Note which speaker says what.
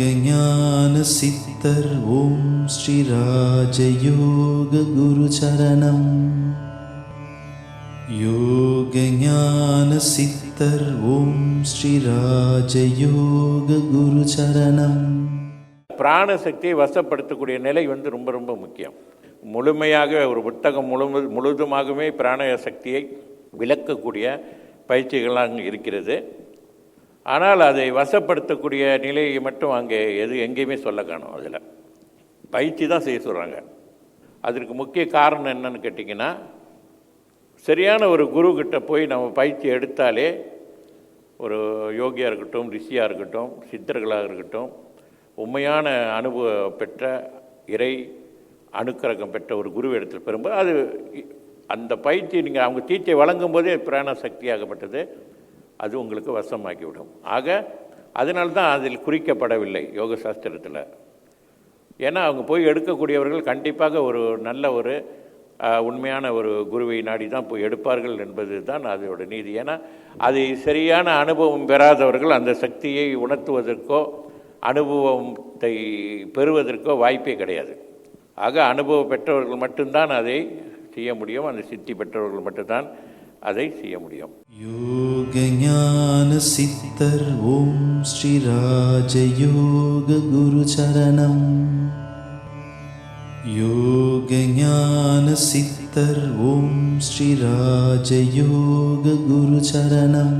Speaker 1: ஞான சித்தர் ஓம் ஸ்ரீ ராஜயோக குரு சரணம். யோக ஞான சித்தர் ஓம் ஸ்ரீ ராஜயோக குரு சரணம்.
Speaker 2: பிராண சக்தியை வசப்படுத்தக்கூடிய நிலை ரொம்ப ரொம்ப முக்கியம். முழுமையாக ஒரு புத்தகம் முழுவதுமாகவே பிராண சக்தியை விளக்கக்கூடிய பயிற்சிகள்லாம் இருக்கிறது. ஆனால் அதை வசப்படுத்தக்கூடிய நிலையை மட்டும் அங்கே எங்கேயுமே சொல்ல காணும். அதில் பயிற்சி தான் செய்ய சொல்கிறாங்க. அதற்கு முக்கிய காரணம் என்னன்னு கேட்டிங்கன்னா, சரியான ஒரு குருக்கிட்ட போய் நம்ம பயிற்சி எடுத்தாலே, ஒரு யோகியாக இருக்கட்டும், ரிஷியாக இருக்கட்டும், சித்தர்களாக இருக்கட்டும், உண்மையான அனுபவம் பெற்ற இறை அனுக்கிரகம் பெற்ற ஒரு குரு இடத்தில் பெறும்போது அது அந்த பயிற்சி நீங்கள் அவங்க தீட்சை வழங்கும் போதே பிராண சக்தியாகப்பட்டது அது உங்களுக்கு வசமாக்கிவிடும். ஆக அதனால்தான் அதில் குறிக்கப்படவில்லை யோக சாஸ்திரத்தில். ஏன்னா அவங்க போய் எடுக்கக்கூடியவர்கள் கண்டிப்பாக ஒரு நல்ல ஒரு உண்மையான ஒரு குருவை நாடி தான் போய் எடுப்பார்கள் என்பது தான் அதோட நீதி. ஏன்னா அது சரியான அனுபவம் பெறாதவர்கள் அந்த சக்தியை உணர்த்துவதற்கோ அனுபவத்தை பெறுவதற்கோ வாய்ப்பே கிடையாது. ஆக அனுபவம் பெற்றவர்கள் மட்டும்தான் அதை செய்ய முடியும். அந்த சித்தி பெற்றவர்கள் மட்டும்தான் அதை செய்ய முடியும்.
Speaker 1: யோக ஞான சித்தர் ஓம் ஸ்ரீ ராஜயோக குரு சரணம். யோக ஞான சித்தர் ஓம் ஸ்ரீ ராஜயோக குரு சரணம்.